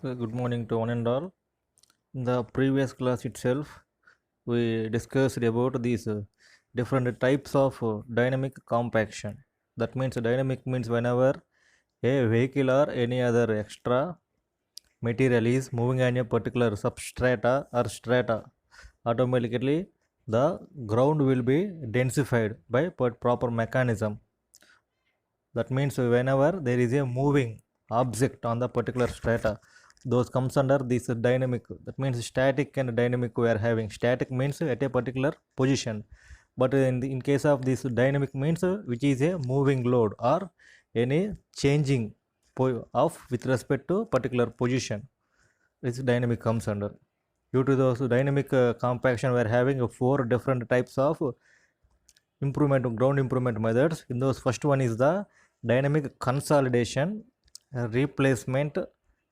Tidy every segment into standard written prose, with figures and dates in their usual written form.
Good morning to one and all. In the previous class itself, we discussed about these different types of dynamic compaction. That means dynamic means whenever a vehicle or any other extra material is moving on a particular substrata or strata, automatically the ground will be densified by proper mechanism. That means whenever there is a moving object on the particular strata, those comes under this dynamic. That means static and dynamic we are having. Static means at a particular position, but in case of this dynamic means which is a moving load or any changing of with respect to particular position, which dynamic comes under. Due to those dynamic compaction, we are having four different types of improvement ground improvement methods. In those, first one is the dynamic consolidation, replacement,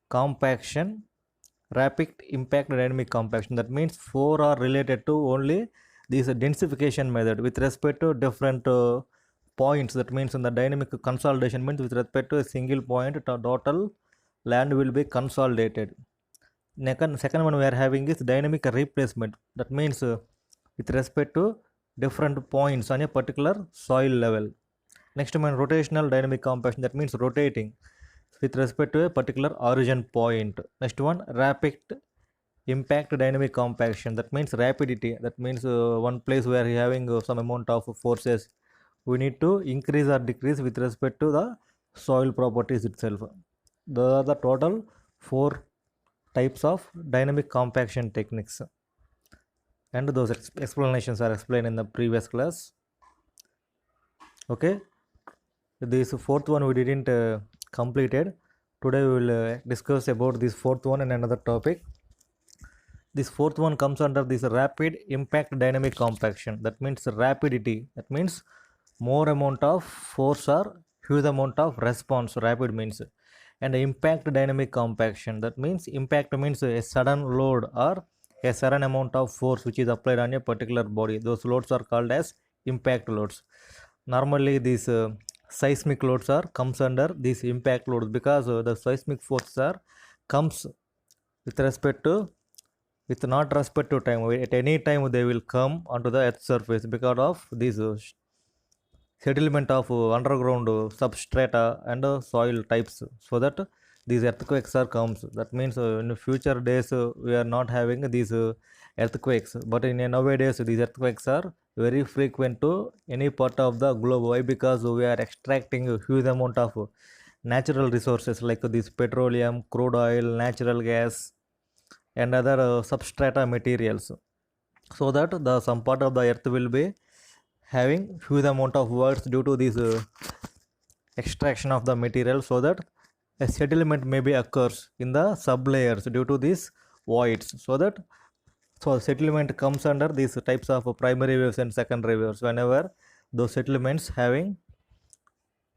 compaction, rapid impact dynamic compaction. That means four are related to only this densification method with respect to different points. That means in the dynamic consolidation means with respect to a single point, total land will be consolidated. Second one we are having is dynamic replacement. That means with respect to different points on a particular soil level. Next one, rotational dynamic compaction. That means rotating with respect to a particular origin point. Next one, rapid impact dynamic compaction. That means rapidity. That means one place where you having some amount of forces, we need to increase or decrease with respect to the soil properties itself. The are the total four types of dynamic compaction techniques, and those explanations are explained in the previous class. Okay, this fourth one we didn't completed. Today we will discuss about this fourth one and another topic. This fourth one comes under this rapid impact dynamic compaction. That means rapidity. That means more amount of force or huge amount of response. Rapid means, and impact dynamic compaction. That means impact means a sudden load or a sudden amount of force which is applied on a particular body. Those loads are called as impact loads. Normally these seismic loads are comes under these impact loads because the seismic forces are comes with respect to with not respect to time. At any time they will come onto the earth surface because of this settlement of underground substrata and soil types, so that these earthquakes are comes. That means in future days we are not having these earthquakes, but in nowadays these earthquakes are very frequent to any part of the globe. Why? Because we are extracting a huge amount of natural resources like this petroleum, crude oil, natural gas, and other substrata materials, so that the some part of the earth will be having huge amount of works due to this extraction of the material, so that a settlement maybe occurs in the sublayers due to these voids, so that settlement comes under these types of primary waves and secondary waves. Whenever those settlements having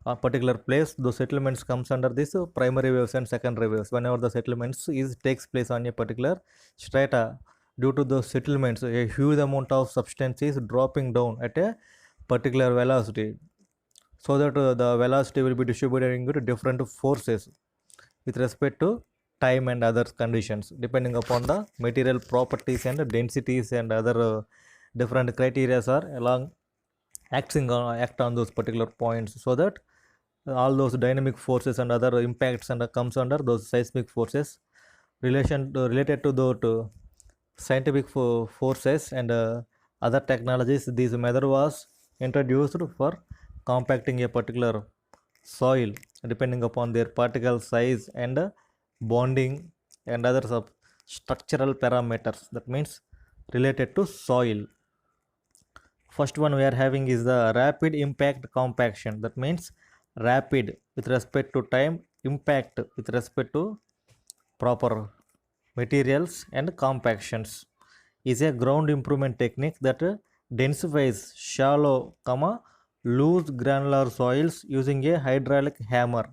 a particular place, those settlements comes under this primary waves and secondary waves. Whenever the settlements is takes place on a particular strata, due to those settlements a huge amount of substance is dropping down at a particular velocity, so that the velocity will be distributed into different forces with respect to time and other conditions, depending upon the material properties and densities and other different criteria are along acting on act on those particular points, so that all those dynamic forces and other impacts and comes under those seismic forces. Related to those scientific forces and other technologies, this method was introduced for compacting a particular soil depending upon their particle size and bonding and other structural parameters. That means related to soil. First one we are having is the rapid impact compaction. That means rapid with respect to time, impact with respect to proper materials, and compactions is a ground improvement technique that densifies shallow comma loose granular soils using a hydraulic hammer.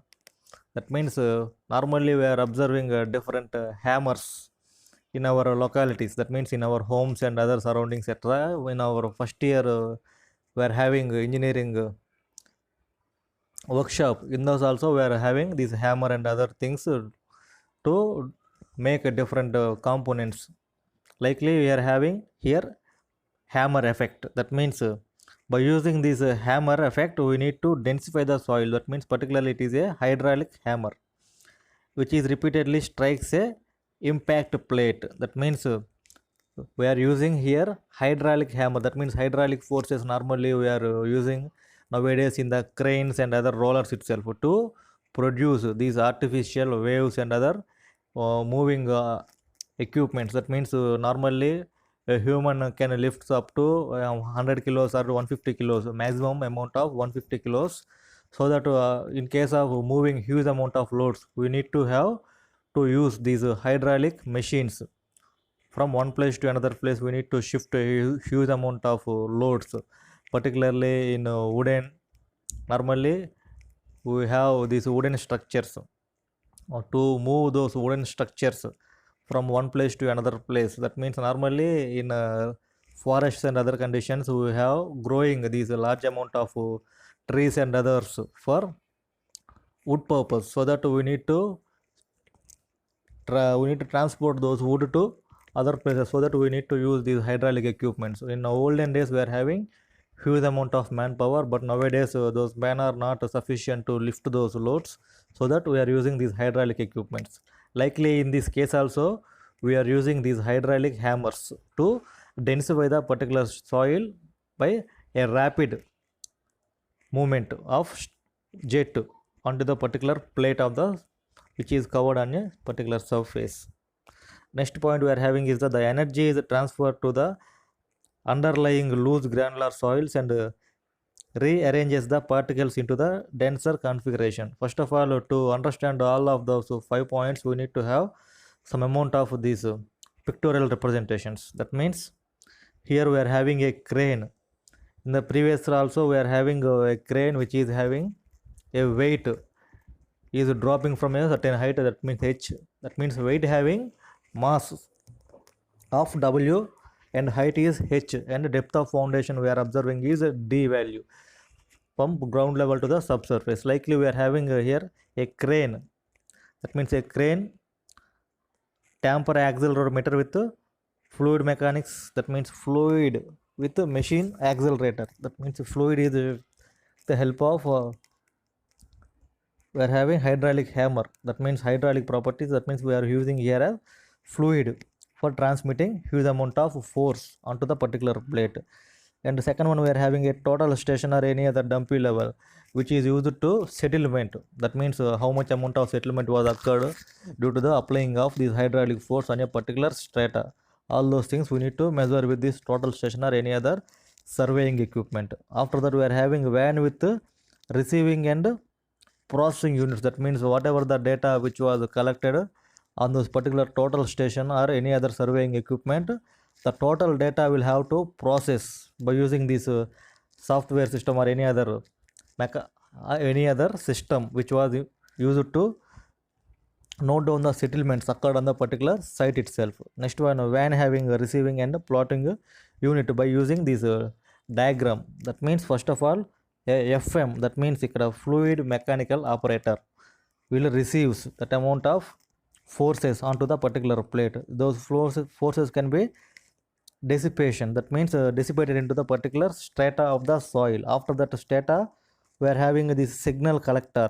That means normally we are observing different hammers in our localities. That means in our homes and other surroundings, etc. In our first year we are having engineering workshop. In those also we are having this hammer and other things to make a different components. Likely we are having here hammer effect. That means by using this hammer effect, we need to densify the soil. That means particularly it is a hydraulic hammer which is repeatedly strikes a impact plate. That means we are using here hydraulic hammer. That means hydraulic forces normally we are using nowadays in the cranes and other rollers itself to produce these artificial waves and other moving equipments. That means normally a human can lift up to 100 kilos or 150 kilos, maximum amount of 150 kilos, so that in case of moving huge amount of loads, we need to have to use these hydraulic machines. From one place to another place, we need to shift a huge amount of loads, particularly in wooden. Normally we have these wooden structures. To move those wooden structures from one place to another place, that means normally in forests and other conditions we have growing these large amount of trees and others for wood purpose, so that we need to transport those wood to other places, so that we need to use these hydraulic equipments. In olden days we are having huge amount of manpower, but nowadays those men are not sufficient to lift those loads, so that we are using these hydraulic equipments. Likely in this case also we are using these hydraulic hammers to densify the particular soil by a rapid movement of jet onto the particular plate of the which is covered on a particular surface. Next point we are having is that the energy is transferred to the underlying loose granular soils and rearranges the particles into the denser configuration. First of all, to understand all of those 5 points, we need to have some amount of these pictorial representations. That means here we are having a crane. In the previous also we are having a crane which is having a weight is dropping from a certain height, that means h. That means weight having mass of w and height is h, and depth of foundation we are observing is d value from ground level to the subsurface. Likely we are having here a crane. That means a crane tamper accelerometer with fluid mechanics. That means fluid with the machine accelerator. That means fluid is the help of we are having hydraulic hammer. That means hydraulic properties. That means we are using here a fluid for transmitting huge amount of force onto the particular plate. And the second one, we are having a total station or any other dumpy level which is used to settlement. That means how much amount of settlement was occurred due to the applying of this hydraulic force on a particular strata. All those things we need to measure with this total station or any other surveying equipment. After that we are having van with receiving and processing units. That means whatever the data which was collected on those particular total station or any other surveying equipment, the total data will have to process by using this software system or any other system which was used to note down the settlements occurred on the particular site itself. Next one, van having a receiving and plotting unit by using this diagram. That means first of all a FM, that means a fluid mechanical operator will receives that amount of forces onto the particular plate. Those forces can be dissipation, that means dissipated into the particular strata of the soil. After that strata we are having this signal collector.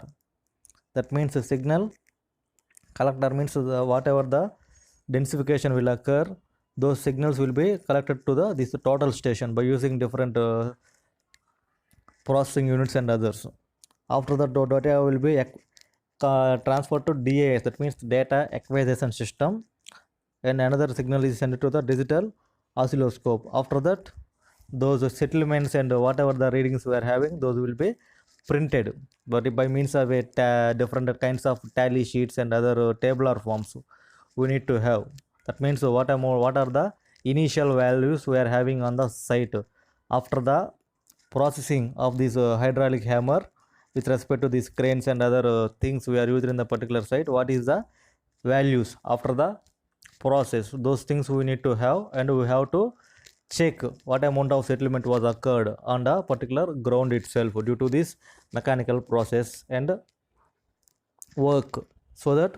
That means a signal collector means whatever the densification will occur, those signals will be collected to this total station by using different processing units and others. After that data will be transferred to DAS, that means data acquisition system, and another signal is sent to the digital oscilloscope. After that those settlements and whatever the readings we are having, those will be printed but by means of a different kinds of tally sheets and other tabular forms we need to have. That means what are the initial values we are having on the site after the processing of this hydraulic hammer with respect to these cranes and other things we are using in the particular site. What is the values after the process? Those things we need to have, and we have to check what amount of settlement was occurred on the particular ground itself due to this mechanical process and work, so that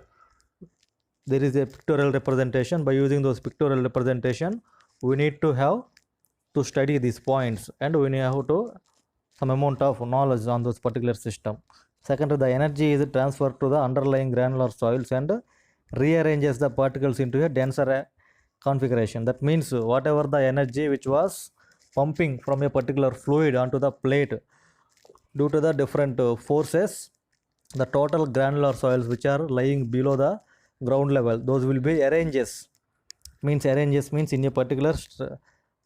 there is a pictorial representation. By using those pictorial representation, we need to have to study these points, and we need to some amount of knowledge on those particular system. Second, the energy is transferred to the underlying granular soils and rearranges the particles into a denser configuration. That means whatever the energy which was pumping from a particular fluid onto the plate, due to the different forces, the total granular soils which are lying below the ground level, those will be arranges. Arranges means in a particular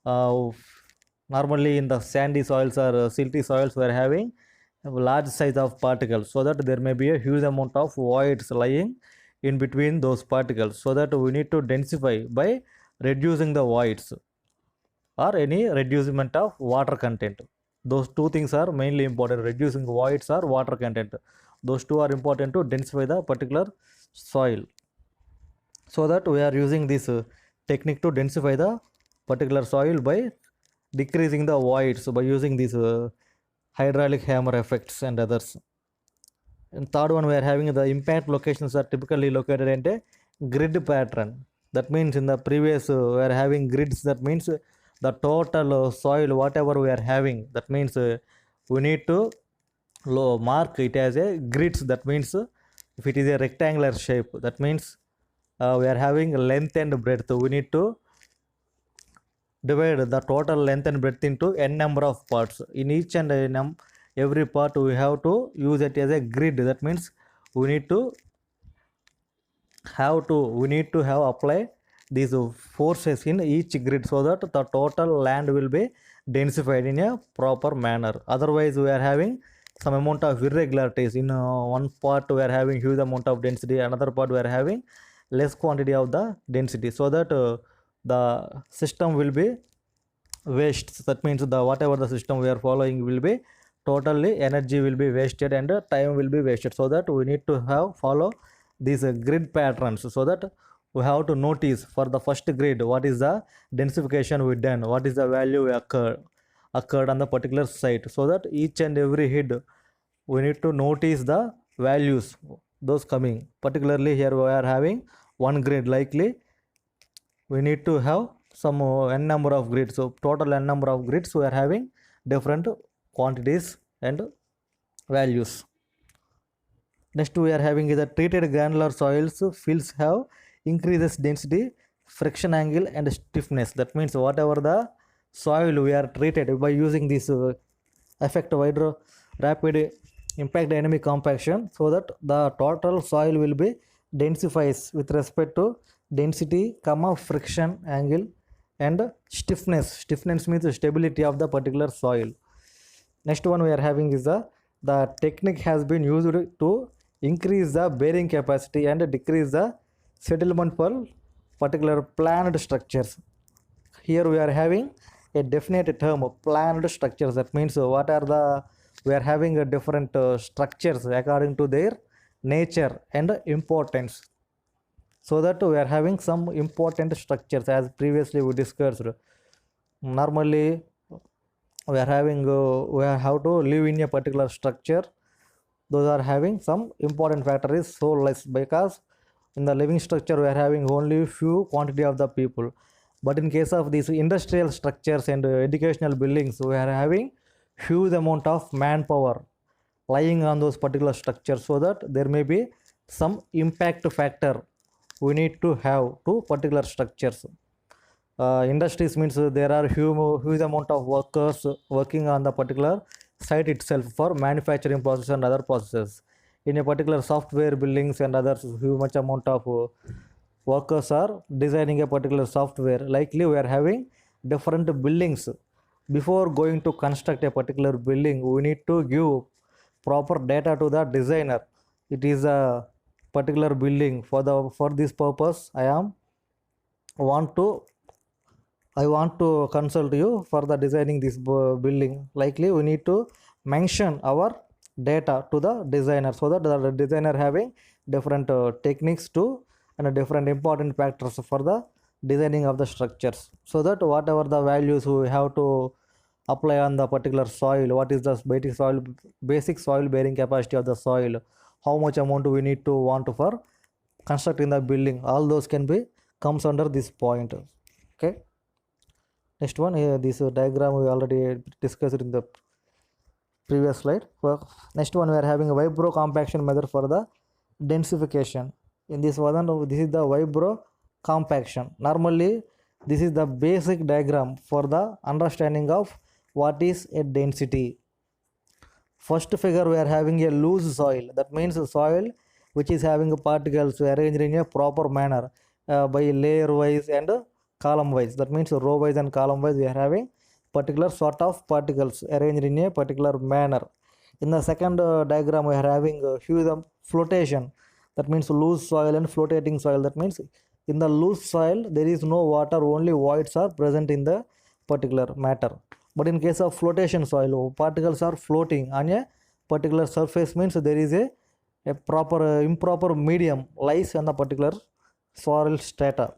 uh, normally in the sandy soils or silty soils we are having a large size of particles, so that there may be a huge amount of voids lying in between those particles, so that we need to densify by reducing the voids or any reducement of water content. Those two things are mainly important, reducing voids or water content. Those two are important to densify the particular soil, so that we are using this technique to densify the particular soil by decreasing the voids by using these hydraulic hammer effects and others. And third one, we are having the impact locations are typically located in a grid pattern. That means in the previous we are having grids. That means the total soil whatever we are having, that means we need to mark it as a grids. That means if it is a rectangular shape, that means we are having length and breadth. We need to divide the total length and breadth into n number of parts. In each and every part we have to use it as a grid. That means we need to have apply these forces in each grid, so that the total land will be densified in a proper manner. Otherwise we are having some amount of irregularities. In one part we are having huge amount of density, another part we are having less quantity of the density, so that the system will be waste. That means the whatever the system we are following will be totally energy will be wasted and time will be wasted, so that we need to have follow these grid patterns, so that we have to notice for the first grid what is the densification we done, what is the value occurred on the particular site, so that each and every head we need to notice the values those coming. Particularly here we are having one grid, likely we need to have some n number of grids. So total n number of grids we are having different quantities and values. Next we are having is the treated granular soils fields have increases density, friction angle and stiffness. That means whatever the soil we are treated by using this effect of rapid impact dynamic compaction, so that the total soil will be densifies with respect to density, friction angle and stiffness. Stiffness means stability of the particular soil. Next one we are having is the technique has been used to increase the bearing capacity and decrease the settlement for particular planned structures. Here we are having a definite term of planned structures. That means what are the we are having a different structures according to their nature and importance, so that we are having some important structures as previously we discussed. Normally we are having we have to live in a particular structure. Those are having some important factor is so less, because in the living structure we are having only few quantity of the people, but in case of these industrial structures and educational buildings we are having huge amount of manpower lying on those particular structures, so that there may be some impact factor we need to have to particular structures. Industries means there are huge amount of workers working on the particular site itself for manufacturing process and other processes. In a particular software buildings and others, huge much amount of workers are designing a particular software. Likely we are having different buildings. Before going to construct a particular building, we need to give proper data to the designer. It is a particular building for this purpose. I want to consult you for the designing this building. Likely we need to mention our data to the designer, so that the designer having different techniques to and different important factors for the designing of the structures, so that whatever the values we have to apply on the particular soil, what is the basic soil bearing capacity of the soil, how much amount we need to want for constructing the building, all those can be comes under this point. Okay, next one here, this diagram we already discussed in the previous slide. Next one, we are having a vibro compaction method for the densification. In this one, this is the vibro compaction. Normally this is the basic diagram for the understanding of what is a density. First figure, we are having a loose soil, that means soil which is having particles arranged in a proper manner by layer wise and column wise. That means row wise and column wise we are having particular sort of particles arranged in a particular manner. In the second diagram, we are having huge flotation, that means loose soil and flotating soil. That means in the loose soil there is no water, only voids are present in the particular matter. But in case of flotation soil, particles are floating on a particular surface, means there is a proper improper medium lies on the particular soil strata,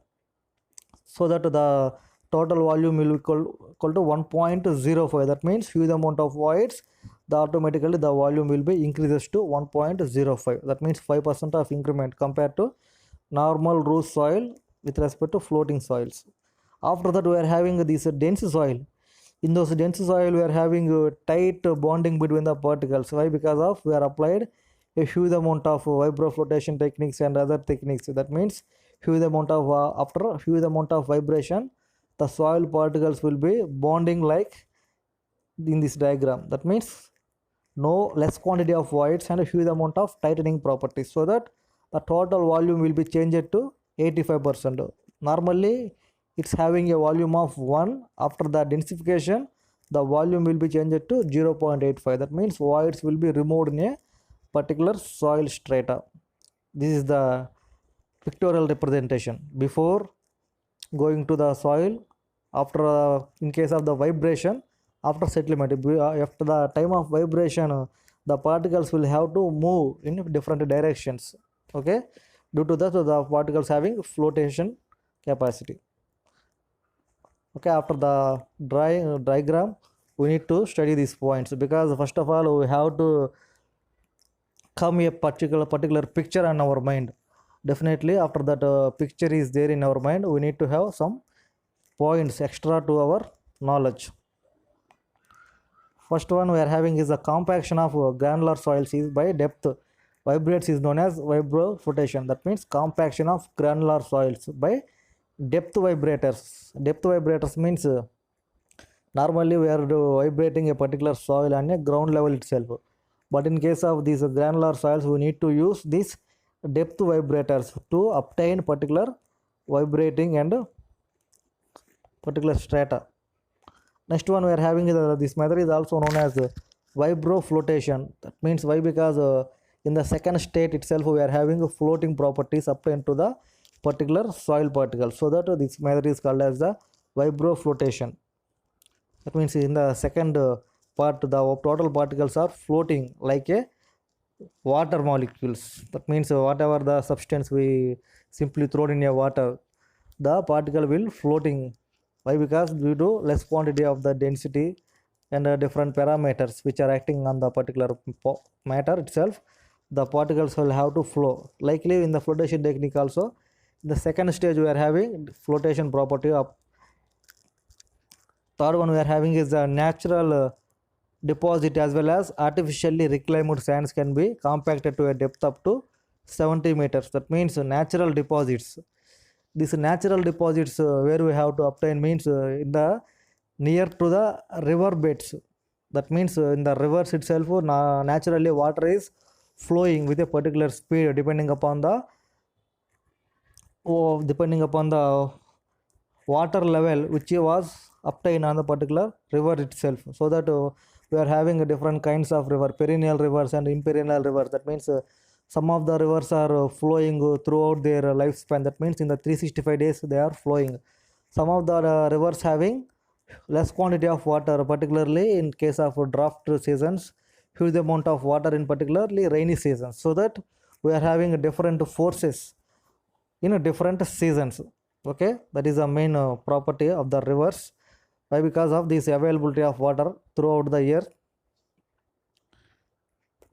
so that the total volume will equal to 1.05. That means huge amount of voids, automatically the volume will be increases to 1.05. That means 5% of increment compared to normal loose soil with respect to floating soils. After that, we are having this dense soil. In those dense soil, we are having a tight bonding between the particles. Why? Because of we are applied a huge amount of vibroflotation techniques and other techniques. That means huge amount of after huge amount of vibration, the soil particles will be bonding like in this diagram. That means no less quantity of voids and a huge amount of tightening properties, so that the total volume will be changed to 85%. Normally it's having a volume of 1. After the densification, the volume will be changed to 0.85. That means voids will be removed in a particular soil strata. This is the pictorial representation before going to the soil, after in case of the vibration, after settlement, after the time of vibration, the particles will have to move in different directions. Okay, due to that, the particles having flotation capacity. Okay, after the diagram, we need to study these points, because first of all we have to come a particular picture in our mind. Definitely after that picture is there in our mind, we need to have some points extra to our knowledge. First one we are having is the compaction of granular soils is by depth vibrates is known as vibroflotation. That means compaction of granular soils by depth vibrators. Depth vibrators means normally we are vibrating a particular soil on a ground level itself, but in case of these granular soils, we need to use these depth vibrators to obtain particular vibrating and particular strata. Next one we are having this method is also known as vibroflotation. That means why? Because in the second state itself we are having floating properties obtained to the particular soil particle, so that this method is called as the vibroflotation. That means in the second part, the total particles are floating like a water molecules. That means whatever the substance we simply throw in a water, the particle will floating. Why? Because due to less quantity of the density and different parameters which are acting on the particular matter itself, the particles will have to flow. Likely in the flotation technique also, in the second stage we are having flotation property of. Third one we are having is the natural deposit as well as artificially reclaimed sands can be compacted to a depth up to 70 meters. That means natural deposits. These natural deposits where we have to obtain means in the near to the river beds. That means in the rivers itself naturally water is flowing with a particular speed depending upon the water level which was obtained on the particular river itself. So that we are having different kinds of river, perennial rivers and imperennial rivers. That means some of the rivers are flowing throughout their lifespan. That means in the 365 days they are flowing. Some of the rivers having less quantity of water, particularly in case of drought seasons, huge amount of water in particularly rainy seasons. So that we are having different forces in different seasons. Okay, that is the main property of the rivers. Why? Because of this availability of water throughout the year.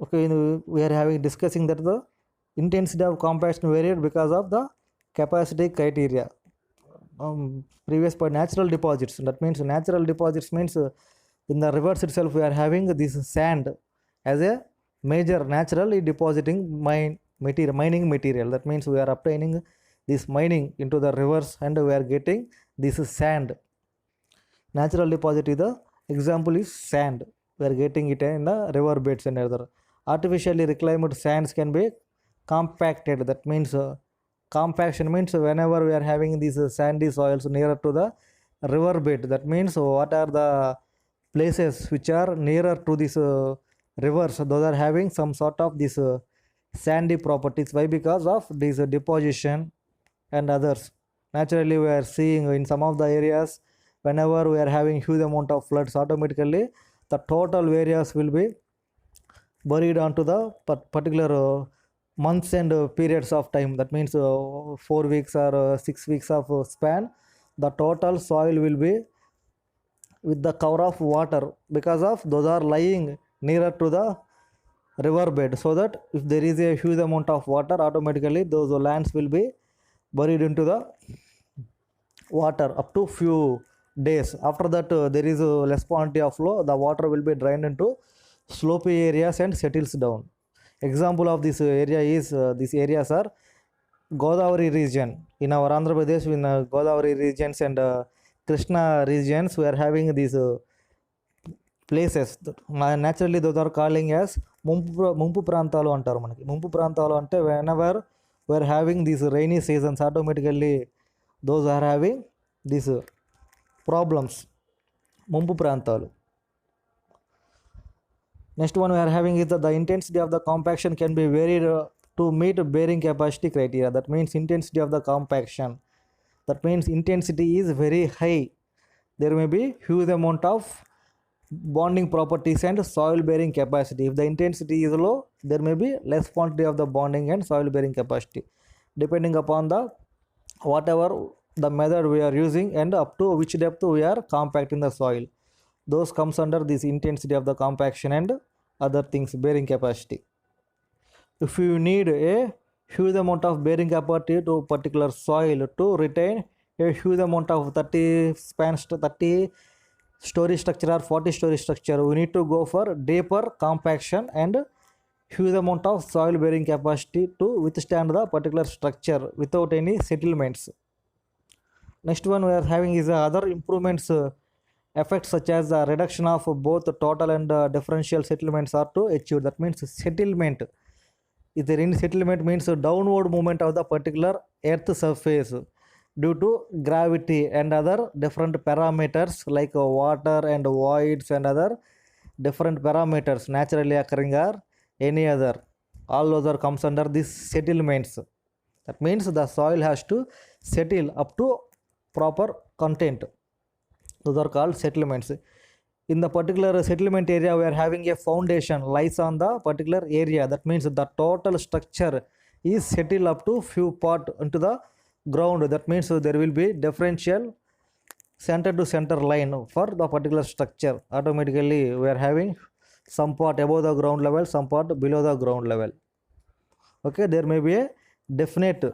Okay, we are having discussing that the intensity of compaction varied because of the capacity criteria. Previous point, natural deposits, that means natural deposits means in the rivers itself we are having this sand as a major naturally depositing mining material. That means we are obtaining this mining into the rivers and we are getting this sand. Natural deposit is the example is sand, we are getting it in the river beds and other. Artificially reclaimed sands can be compacted. That means compaction means whenever we are having these sandy soils nearer to the river bed, that means what are the places which are nearer to this rivers, those are having some sort of this sandy properties. Why? Because of this deposition and others. Naturally we are seeing in some of the areas, whenever we are having huge amount of floods, automatically the total areas will be buried onto the particular months and periods of time. That means 4 weeks or 6 weeks of span, the total soil will be with the cover of water, because of those are lying nearer to the river bed, so that if there is a huge amount of water, automatically those lands will be buried into the water up to few days. After that there is less quantity of flow, the water will be drained into slopy areas and settles down. Example of this area is these areas are Godavari region. In our Andhra Pradesh, in Godavari regions and Krishna regions, we are having these places. Naturally those are calling as ముంపు ప్రాంతాలు అంటారు. మనకి ముంపు ప్రాంతాలు అంటే whenever we are having these rainy seasons, automatically those are having these problems. ముంపు ప్రాంతాలు. Next one we are having is that the intensity of the compaction can be varied to meet bearing capacity criteria. That means intensity of the compaction, that means intensity is very high, there may be huge amount of bonding properties and soil bearing capacity. If the intensity is low, there may be less quantity of the bonding and soil bearing capacity, depending upon the whatever the method we are using and up to which depth we are compacting the soil. Those comes under this intensity of the compaction and other things, bearing capacity. If you need a huge amount of bearing capacity to particular soil to retain a huge amount of 30 story structure or 40 story structure, we need to go for deeper compaction and huge amount of soil bearing capacity to withstand the particular structure without any settlements. Next one we are having is other improvements effects such as the reduction of both total and differential settlements are to achieve. That means settlement, if there any settlement means downward movement of the particular earth surface due to gravity and other different parameters like water and voids and other different parameters naturally occurring or any other, all those are comes under this settlements. That means the soil has to settle up to proper content, those are called settlements. In the particular settlement area, we are having a foundation lies on the particular area. That means the total structure is settled up to few part into the ground. That means there will be differential center to center line for the particular structure. Automatically we are having some part above the ground level, some part below the ground level. Okay, there may be a definite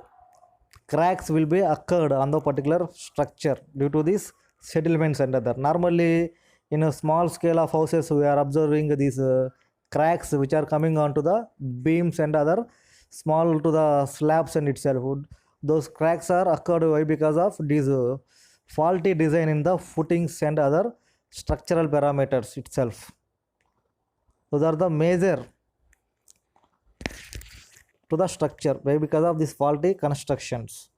cracks will be occurred on the particular structure due to this settlements and other. Normally in a small scale of houses we are observing these cracks which are coming onto the beams and other small to the slabs and itself. Those cracks are occurred why? Because of this faulty design in the footings and other structural parameters itself. Those are the major to the structure why? Because of these faulty constructions.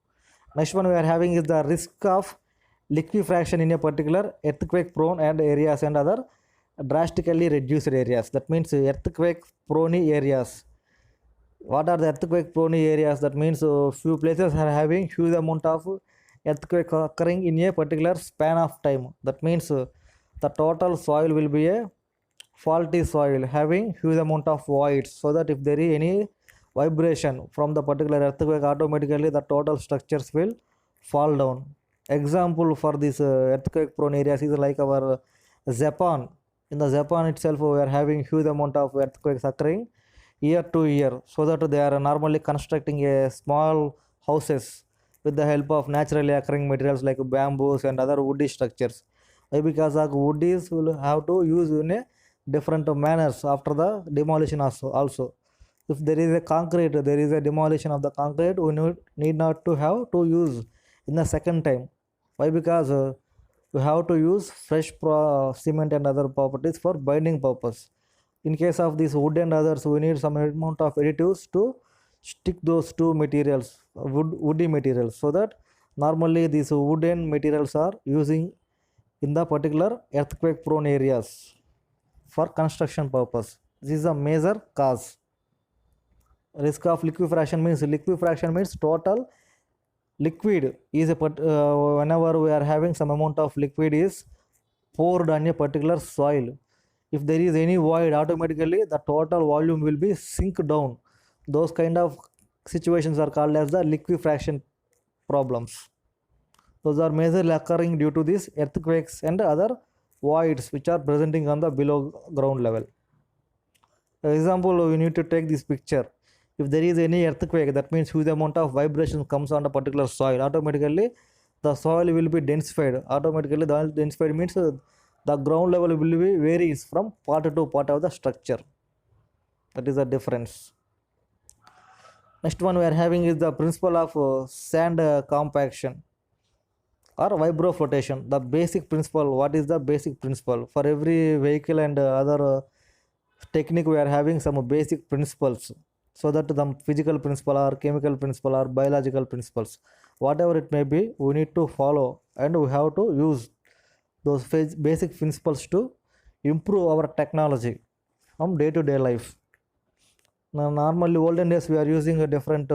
Next one we are having is the risk of liquefaction in a particular earthquake prone and areas and other drastically reduced areas. That means earthquake prone areas. What are the earthquake prone areas? That means few places are having huge amount of earthquake occurring in a particular span of time. That means the total soil will be a faulty soil having huge amount of voids, so that if there is any vibration from the particular earthquake, automatically the total structures will fall down. Example for this earthquake prone areas is like our Japan. In the Japan itself we are having huge amount of earthquakes occurring year to year, so that they are normally constructing a small houses with the help of naturally occurring materials like bamboos and other woody structures. Why? Because the woodies will have to use in a different manners after the demolition also. If there is a concrete, there is a demolition of the concrete, we need not to have to use in the second time. Why? Because we have to use fresh cement and other properties for binding purpose. In case of this wood and others, we need some amount of additives to stick those two materials, woody materials, so that normally these wooden materials are using in the particular earthquake prone areas for construction purpose. This is a major cause. Risk of liquefaction means total liquid is whenever we are having some amount of liquid is poured on a particular soil. If there is any void, automatically the total volume will be sink down. Those kind of situations are called as the liquefaction problems. Those are majorly occurring due to these earthquakes and other voids which are presenting on the below ground level. For example, we need to take this picture. If there is any earthquake, that means huge amount of vibration comes on a particular soil. Automatically, the soil will be densified. Automatically, the densified means the ground level will be varies from part to part of the structure. That is the difference. Next one we are having is the principle of sand compaction or vibroflotation. The basic principle. What is the basic principle? For every vehicle and other technique, we are having some basic principles, so that the physical principle or chemical principle or biological principles, whatever it may be, we need to follow, and we have to use those basic principles to improve our technology from day to day life. Now, normally olden days we are using a different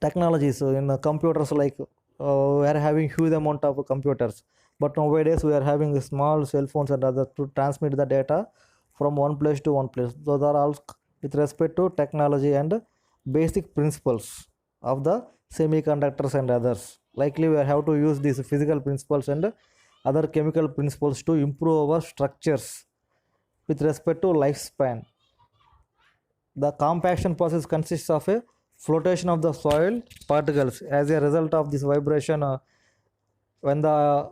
technologies in computers, like we are having huge amount of computers, but nowadays we are having small cell phones and other to transmit the data from one place to one place. Those are all with respect to technology and basic principles of the semiconductors and others. Likely we have to use these physical principles and other chemical principles to improve our structures with respect to lifespan. The compaction process consists of a flotation of the soil particles as a result of this vibration, when the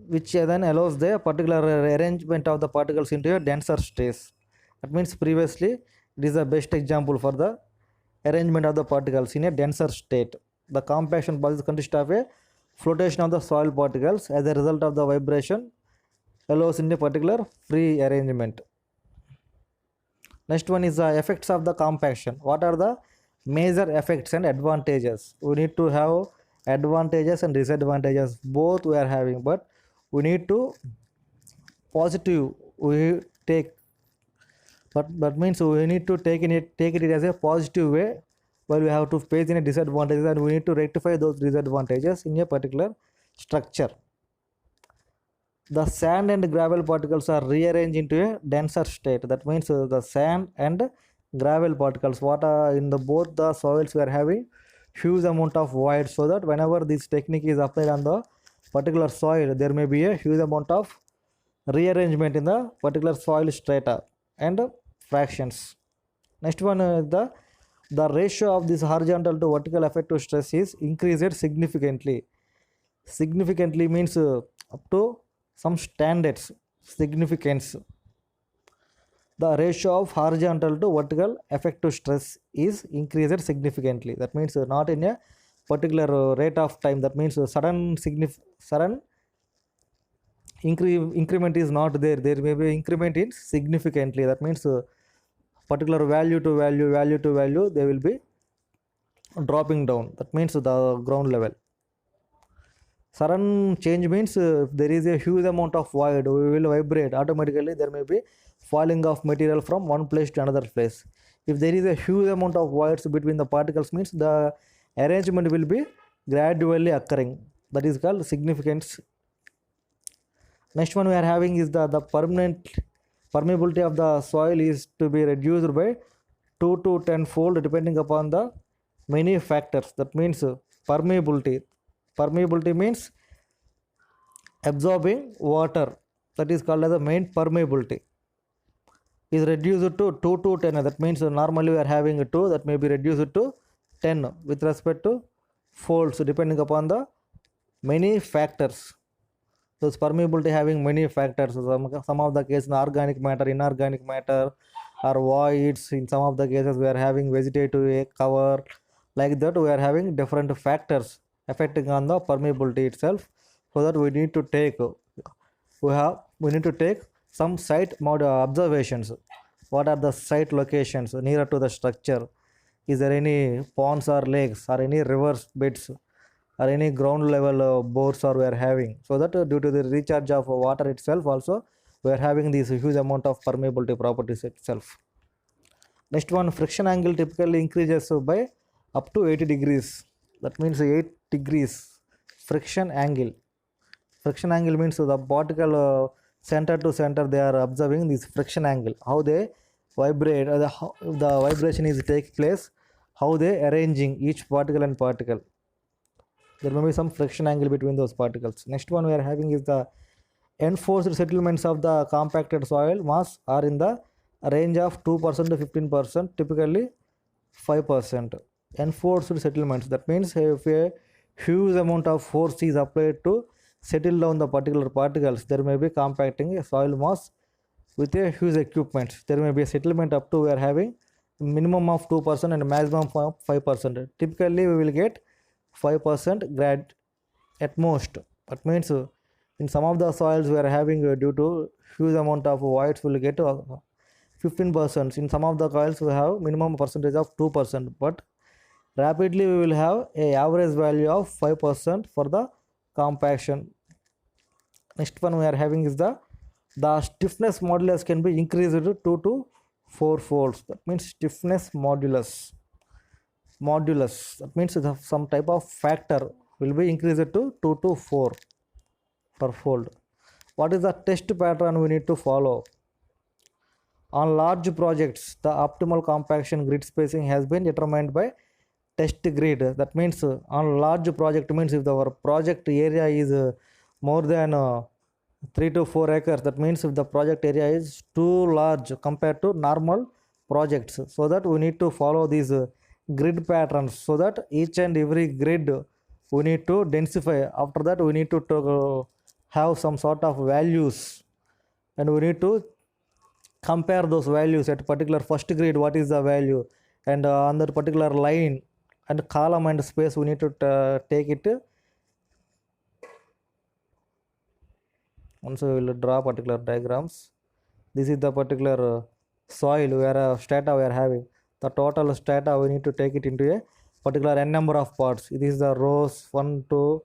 which then allows the particular arrangement of the particles into a denser states. That means previously it is the best example for the arrangement of the particles in a denser state. The compaction process consists of a flotation of the soil particles as a result of the vibration allows in a particular free arrangement. Next one is the effects of the compaction. What are the major effects and advantages? We need to have advantages and disadvantages, both we are having, but we need to positive we take, but means we need to take it as a positive way, while we have to face in a disadvantages, and we need to rectify those disadvantages in a particular structure. The sand and gravel particles are rearranged into a denser state. That means the sand and gravel particles, what are in the both the soils, we are having huge amount of void, so that whenever this technique is applied on the particular soil, there may be a huge amount of rearrangement in the particular soil strata and fractions. Next one is the ratio of this horizontal to vertical effective stress is increased significantly. Significantly means up to some standards significance. The ratio of horizontal to vertical effective stress is increased significantly. That means not in a particular rate of time. That means sudden increment is not there. There may be increment in significantly. That means particular value to value, they will be dropping down. That means the ground level. Sudden change means if there is a huge amount of void, we will vibrate. Automatically there may be falling of material from one place to another place. If there is a huge amount of voids between the particles, means the arrangement will be gradually occurring. That is called significance. Next one we are having is the permanent permeability of the soil is to be reduced by 2 to 10 fold depending upon the many factors. That means permeability. Permeability means absorbing water. That is called as the main permeability. is reduced to 2 to 10. That means normally we are having 2, that may be reduced to 10 with respect to folds depending upon the many factors. So it's permeability having many factors. Some of the cases organic matter, inorganic matter, or voids. In some of the cases we are having vegetative cover. Like that we are having different factors affecting on the permeability itself. So that we need to take some site observations. What are the site locations nearer to the structure? Is there any ponds or lakes or any rivers beds or any ground level bores or we are having? So that due to the recharge of water itself also we are having this huge amount of permeability properties itself. Next one, friction angle typically increases by up to 80 degrees. That means 8 degrees friction angle. Friction angle means the particle center to center they are observing this friction angle, how they vibrate, the vibration is take place, how they arranging each particle and particle. There may be some friction angle between those particles. Next one we are having is the enforced settlements of the compacted soil mass are in the range of 2% to 15%, typically 5%. Enforced settlements, that means if a huge amount of force is applied to settle down the particular particles, there may be compacting a soil mass with a huge equipment. There may be a settlement up to we are having minimum of 2% and maximum of 5%. Typically we will get 5% grad at most. That means in some of the soils we are having due to huge amount of voids we will get 15%. In some of the soils we have minimum percentage of 2%, but rapidly we will have a average value of 5% for the compaction. Next one we are having is the stiffness modulus can be increased to 2 to 4 folds. That means stiffness modulus. That means some type of factor will be increased to 2 to 4 per fold. What is the test pattern we need to follow? On large projects, the optimal compaction grid spacing has been determined by test grid. That means on large project means if our project area is more than 3 to 4 acres, that means if the project area is too large compared to normal projects, so that we need to follow these grid patterns, so that each and every grid we need to densify. After that we need to have some sort of values, and we need to compare those values at particular first grid, what is the value, and on that particular line and column and space we need to take it. Once we will draw particular diagrams. This is the particular soil where strata we are having. The total strata we need to take it into a particular n number of parts. It is the rows 1, 2,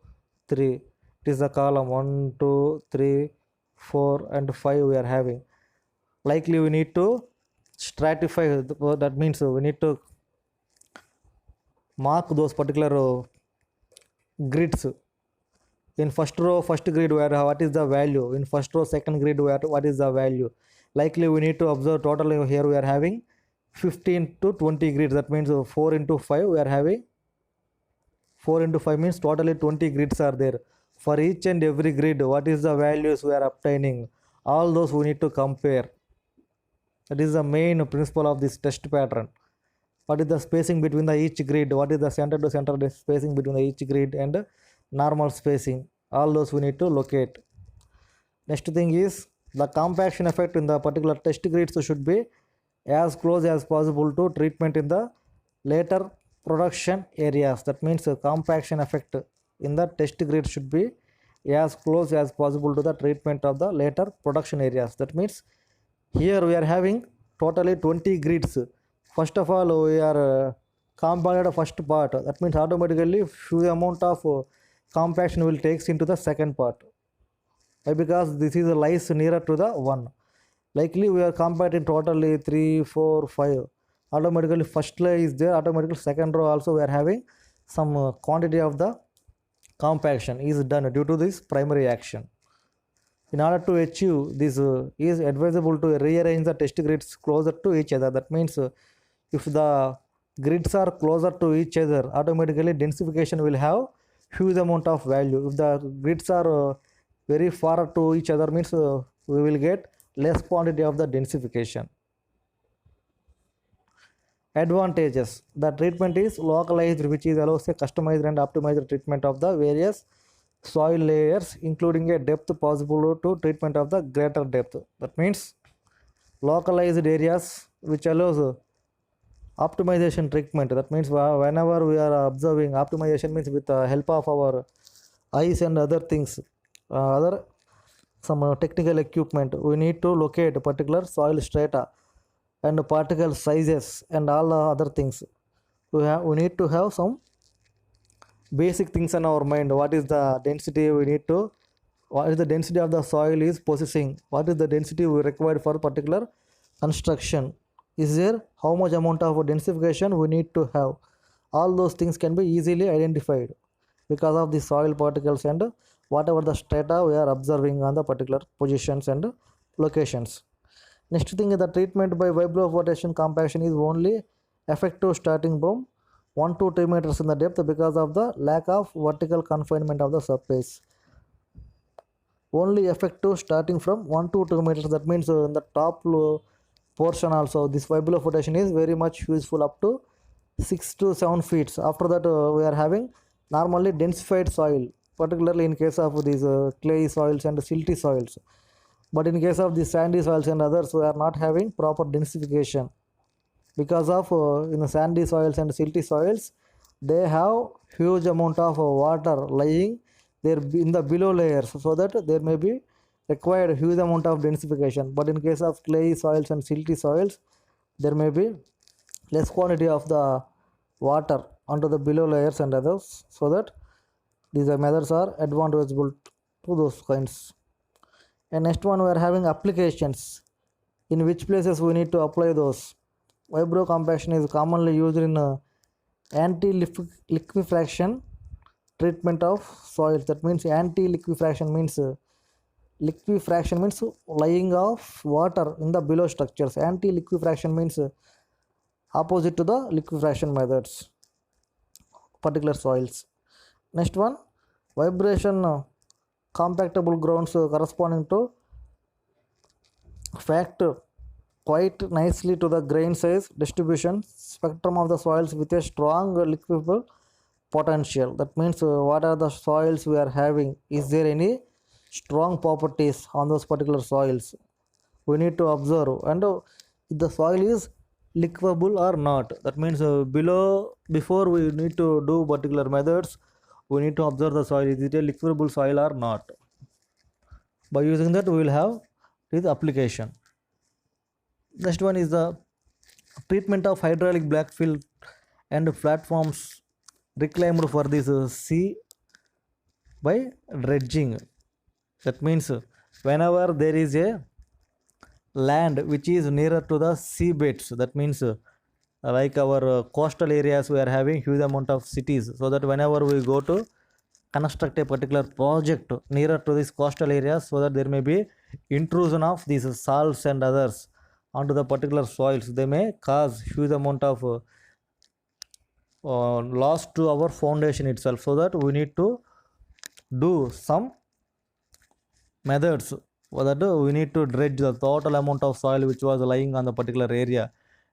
3. It is the column 1, 2, 3, 4 and 5 we are having. Likely we need to stratify, that means we need to mark those particular grids. In first row, first grid where what is the value, in first row, second grid where what is the value. Likely we need to observe totally here we are having 15 to 20 grids. That means 4 into 5 we are having 4 into 5 means totally 20 grids are there. For each and every grid, what is the values we are obtaining, all those we need to compare. That is the main principle of this test pattern. What is the spacing between the each grid, what is the center to center spacing between the each grid and normal spacing, all those we need to locate. Next thing is the compaction effect in the particular test grids should be as close as possible to treatment in the later production areas. That means compaction effect in the test grid should be as close as possible to the treatment of the later production areas. That means here we are having totally 20 grids. First of all we are compacted first part, that means automatically few amount of compaction will takes into the second part. Why? Because this is lies nearer to the 1. Likely we are compacting totally 3, 4, 5. Automatically first layer is there, automatically second row also we are having some quantity of the compaction is done due to this primary action. In order to achieve this, is advisable to rearrange the test grids closer to each other. That means if the grids are closer to each other, automatically densification will have huge amount of value. If the grids are very far to each other, means we will get less quantity of the densification. Advantages: the treatment is localized, which is allows a customized and optimized treatment of the various soil layers, including a depth possible to treatment of the greater depth. That means localized areas which allows optimization treatment. That means whenever we are observing, optimization means with the help of our eyes and other things, other some technical equipment, we need to locate a particular soil strata and particle sizes and all the other things. We need to have some basic things in our mind. What is the density we need to, what is the density of the soil is possessing, what is the density we required for particular construction, is there how much amount of densification we need to have. All those things can be easily identified because of the soil particles and whatever the strata we are observing on the particular positions and locations. Next thing is the treatment by vibrophotation compaction is only effective starting from 1 to 2 meters in the depth because of the lack of vertical confinement of the surface. Only effective starting from 1 to 2 meters. That means in the top portion also this vibrophotation is very much useful up to 6 to 7 feet. After that we are having normally densified soil, particularly in case of these clay soils and silty soils. But in case of the sandy soils and others, we are not having proper densification because of in the sandy soils and silty soils, they have huge amount of water lying there in the below layers, so that there may be required huge amount of densification. But in case of clay soils and silty soils, there may be less quantity of the water onto the below layers and others, so that these methods are advantageable to those kinds. And next one, we are having applications. In which places we need to apply those. Vibro compaction is commonly used in anti-liquefaction treatment of soils. That means anti-liquefaction means liquefaction means lying of water in the below structures. Anti-liquefaction means opposite to the liquefaction methods, particular soils. Next one, vibration compactable grounds corresponding to fact quite nicely to the grain size distribution spectrum of the soils with a strong liquefiable potential. That means what are the soils we are having, is there any strong properties on those particular soils, we need to observe, and if the soil is liquefiable or not. That means before we need to do particular methods, we need to observe the soil, is it a liquefiable soil or not. By using that we will have this application. Next one is the treatment of hydraulic blackfill and platforms reclaimed for this sea by dredging. That means whenever there is a land which is nearer to the sea beds, that means like our coastal areas, we are having huge amount of cities, so that whenever we go to construct a particular project nearer to these coastal areas, so that there may be intrusion of these salts and others onto the particular soils, they may cause huge amount of loss to our foundation itself. So that we need to do some methods, so that we need to dredge the total amount of soil which was lying on the particular area,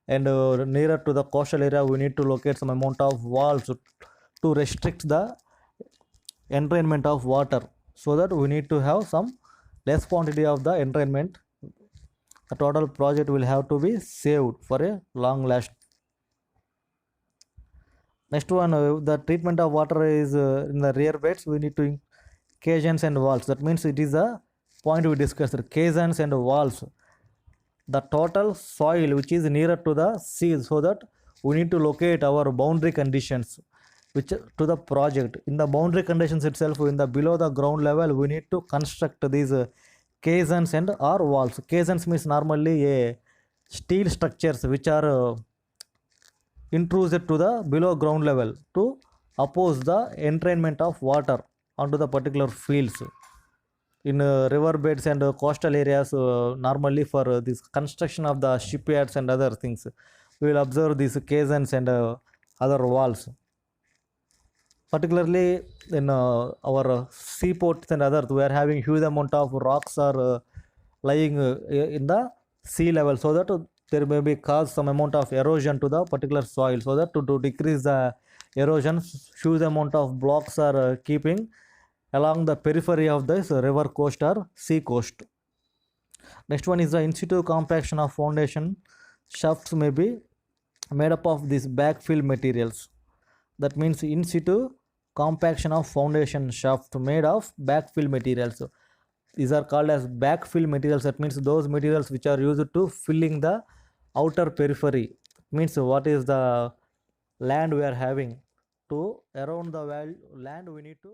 and nearer to the coastal area we need to locate some amount of walls to restrict the entrainment of water, so that we need to have some less quantity of the entrainment. The total project will have to be saved for a long last. Next one, the treatment of water is in the rear beds, we need to caissons and walls. That means it is a point we discussed, caissons and walls, the total soil which is nearer to the sea, so that we need to locate our boundary conditions which to the project. In the boundary conditions itself, in the below the ground level, we need to construct these caissons and or walls. Caissons means normally a steel structures which are intruded to the below ground level to oppose the entrainment of water onto the particular fields. In river beds and coastal areas, normally for this construction of the shipyards and other things, we will observe these caissons and other walls. Particularly in our seaports and others, we are having huge amount of rocks are lying in the sea level, so that there may be cause some amount of erosion to the particular soil, so that to decrease the erosion, huge amount of blocks are keeping along the periphery of this river coast or sea coast. Next one is the in situ compaction of foundation shafts may be made up of these backfill materials. That means in situ compaction of foundation shaft made of backfill materials. These are called as backfill materials. That means those materials which are used to filling the outer periphery. Means what is the land we are having, to around the land we need to